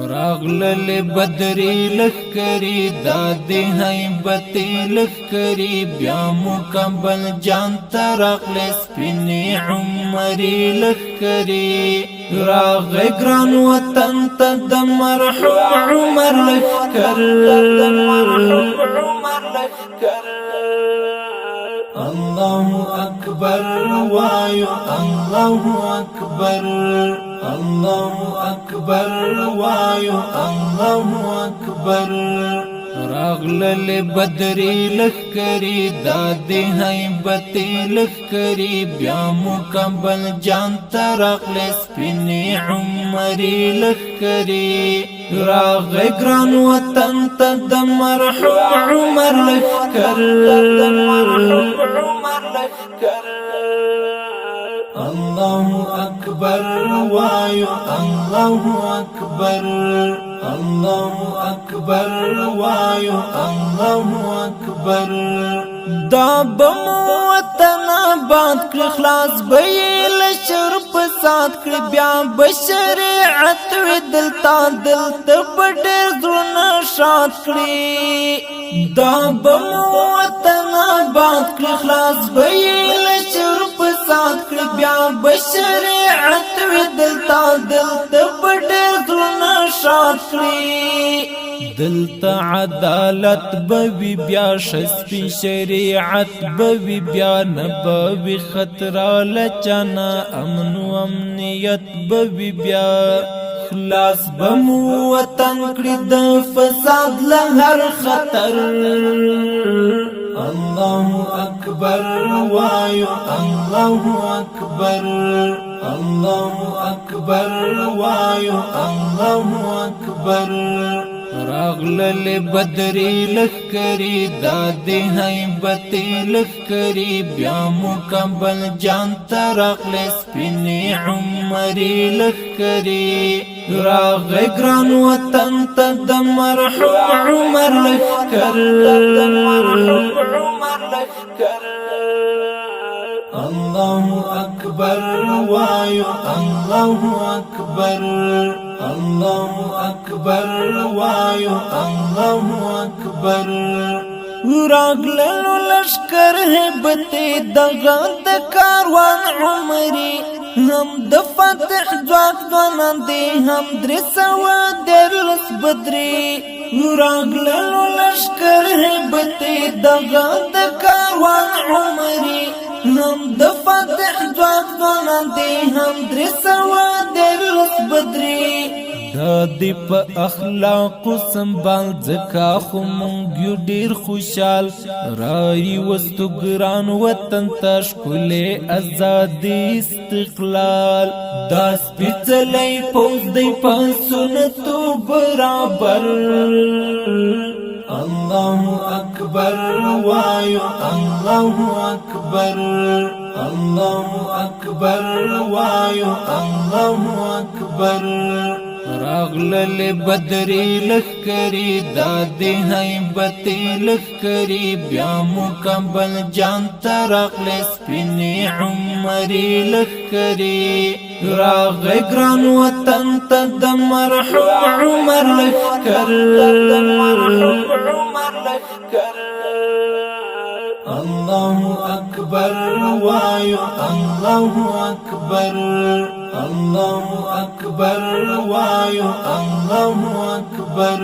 راغلل بدری لخکری دادی حیبتی لخکری بیا مکمل جان تراغل سپینی عمری لخکری راغ گران وطن تد مرحوم عمر لخکر الله أكبر وايو الله أكبر الله أكبر وايو الله أكبر راغلل بدری لخکری دادی حیبتی لخکری بیا مکمل جان تراغل سپینی عمری لخکری راغ گران وطن تد مرحوم عمر لخکر الله أكبر وايو الله أكبر الله أكبر وايو الله أكبر دا بموتن آباد کړ خلاص بیل شرپ سات کړ بیا بشریعت وی دلتا دلته پډر زونه شات کړی دا بموتن آباد کړ خلاص بیل شرپ سات کړ بیا بشریعت وی دلتا دلته پډر زونه شات کړی دلتا عدالت بوی بیا شسپی شریعت بوی بیا نبوی خطرہ لچانا امن و امنیت بوی بیا خلاص بمو وطن کړی د فساد لهر خطر الله أكبر وايو الله أكبر الله أكبر وايو الله أكبر راغلل بدری لخکری دادی حیبتی لخکری بیا مکمل جان تراغل سپینی عمری لخکری راغ گران وطن تد مرحوم عمر لخکر الله أكبر وايو الله أكبر الله أكبر وايو الله أكبر راغللو لشکر هبتی دغا د کاروان عمری هم د فتح ځواک ځوانان دي هم درې سوه دیرلس بدري راغللو لشکر هبتی دغا د کاروان عمری هم د فتح ځواک ځوانان دي هم درې سوه دیرلس بدري دادی په اخلاق سنبال زکا خو مونږ یو ډیر خوشحال رای وستو ګران وطن ته ښکلی ازادي استقلال دا سپېڅلی پوځ دی په سنتو برابر الله أكبر وايو الله أكبر الله أكبر وايو الله أكبر راغلل بدری لخکری دادی حیبتی لخکری بیا مکمل جان تراغل سپینی عمری لخکری راغ گران وطن تد مرحوم عمر لخکر الله أكبر وايو الله أكبر الله أكبر وايو الله أكبر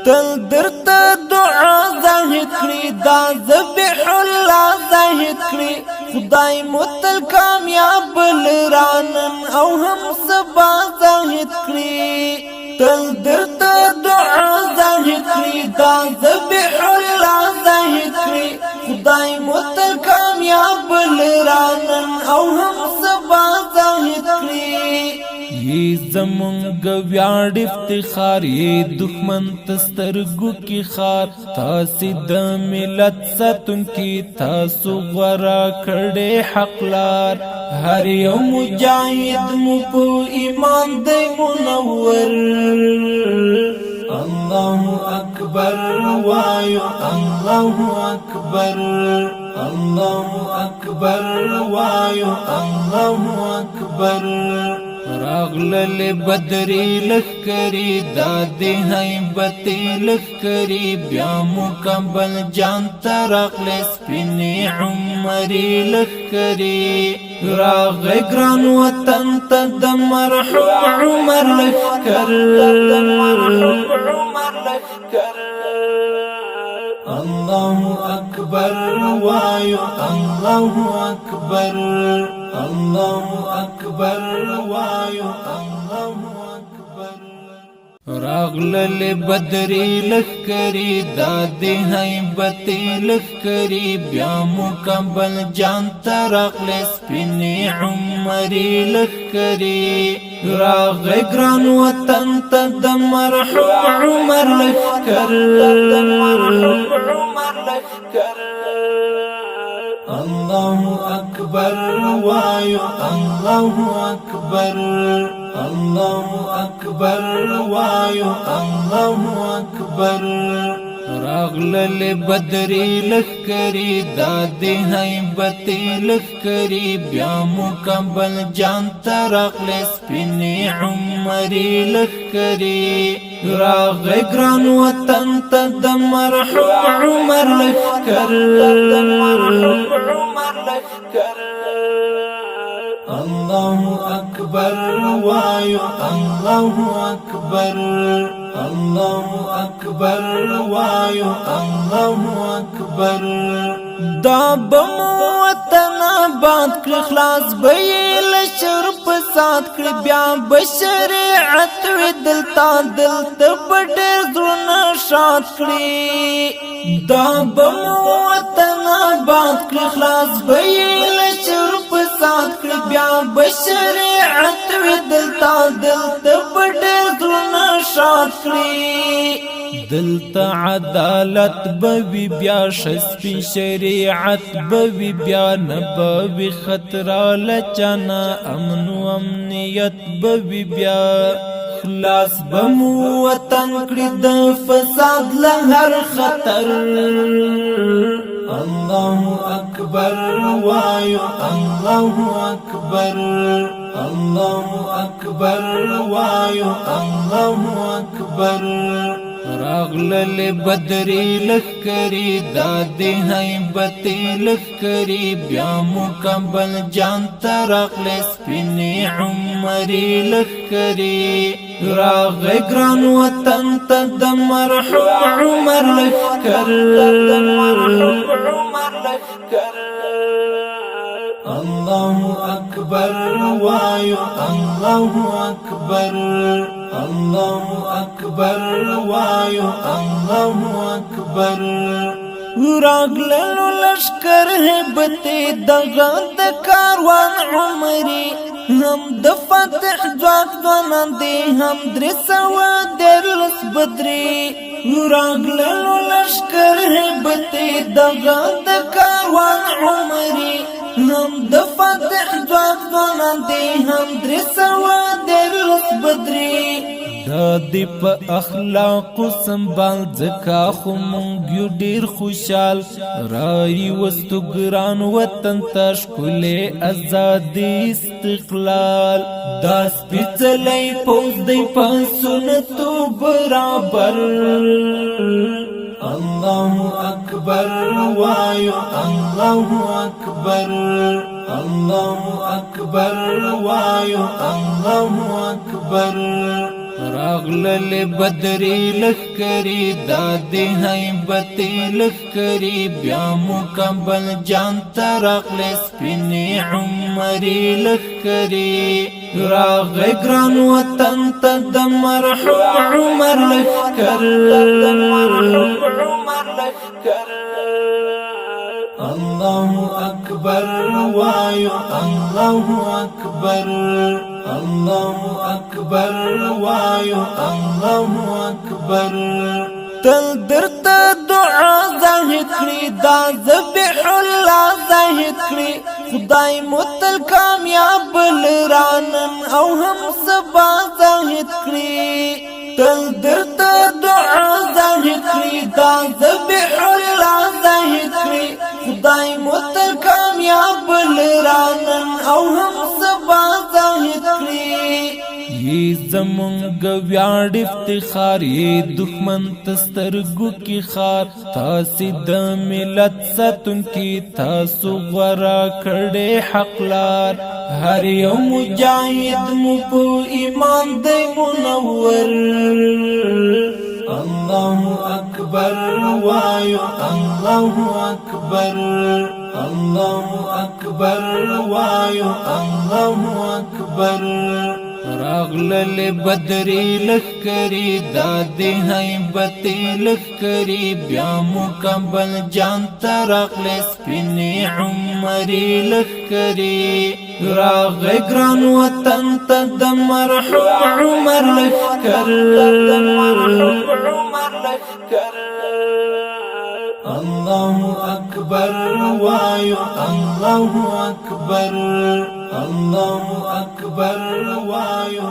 تل درته دعا زاهد کړي دا ذبح الله زاهد کړي خدای متل کامیاب لرانن او هم سبا زاهد کړي تل درته دعا زاهد کړي دا ذبح الله زاهد کړي خدای متل کامیاب لرانن او هم سبا زاهد کړي یہ زمونږ ویاړ افتخار یہ دښمن تسترګو کی خار تاسې د ملت ساتونکي تاسو غوره کړی حق لار هر یو مجاهد مو په ایمان دی منور الله أكبر وايو الله أكبر الله أكبر وايو الله أكبر راغلل بدری لخکری دادی حیبتی لخکری بیا مکمل جان تراغل سپینی عمری لخکری راغی گران وطن تا دمرحوم عمر لخکر الله أكبر وايو الله أكبر الله أكبر وايو الله أكبر راغلل بدری لخکری دادی حیبتی لخکری بیا مکمل جان تراغل سپینی عمری لخکری راغی گران وطن تا دمرحوم عمر لخکر الله أكبر وايو الله أكبر الله أكبر وايو الله أكبر راغلل بدری لخکری دادی حیبتی لخکری بیا مکمل جان تراغل سپینی عمری لخکری راغی گران وطن تا دمرحوم عمر لخکر الله أكبر وايو الله أكبر الله أكبر وايو الله أكبر دا بموتن آباد کړ خلاص بیل شرپ سات کړ بیا بشریعت وی دلتا بډیر زړه شات کړی دا بموتن آباد کړ خلاص بیل شرپ سات کړ بیا بشریعت وی دلتا بډیر زړه شات کړی دلتا عدالت بوی بیا شسپی شریعت بوی بیا نبوی خطرہ لچانا امن و امنیت بوی بیا خلاص بمو وطن کړی د فساد لهر خطر الله أكبر وايو الله أكبر الله أكبر وايو الله أكبر راغلل بدری لخکری دادی حیبتی لخکری بیا مکمل جان تراغل سپینی عمری لخکری راغی گران وطن تا دمرحوم عمر لخکر الله أكبر وايو الله أكبر الله أكبر وايو الله أكبر راغلل لشکر هبتی دغا د کاروان عمری هم د فتح ځواک ځوانان دی هم درې سوه دیرلس بدري راغلل لشکر هبتی دغا د کاروان عمری هم د فتح ځواک ځوانان دی هم درې سوه دیرلس بدري دادی په اخلاق سنبال زکا خو مونږ یو ډیر خوشحال رای وستو ګران وطن ته ښکلې ازادي استقلال دا سپېڅلی پوځ دی په سنتو برابر الله أكبر وايو الله أكبر الله أكبر وايو الله أكبر راغلل بدری لخکری دادی حیبتی لخکری بیا مکمل جان تراغل سپینی عمری لخکری راغی گران وطن تا دمرحوم عمر لخکر الله أكبر وايو الله أكبر الله أكبر وايو الله أكبر تل درتا دعا زاهد کړي دا ذبح الله زاهد کړي خدای متل کامیاب لرانن او هم سبا زاهد کړي تل درتا دعا زاهد کړي دا ذبح الله زاهد کړي خدای متل کامیاب لرانن او هم سبا زاهد کړي زمونږ ویاړ افتخار یې دښمن ته سترګو کې خار تاسې د ملت ساتونکي تاسو غوره کړی حق لار هر یو مجاهد مو په ایمان دی منور الله اکبر وایو الله اکبر الله اکبر وایو الله اکبر راغلل بدری لخکری دادی حیبتی لخکری بیا مکمل جان تراغل سپینی عمری لخکری راغ گران وطن تا د مرحوم عمر لخکر الله اکبر وایو الله اکبر الله اکبر وایو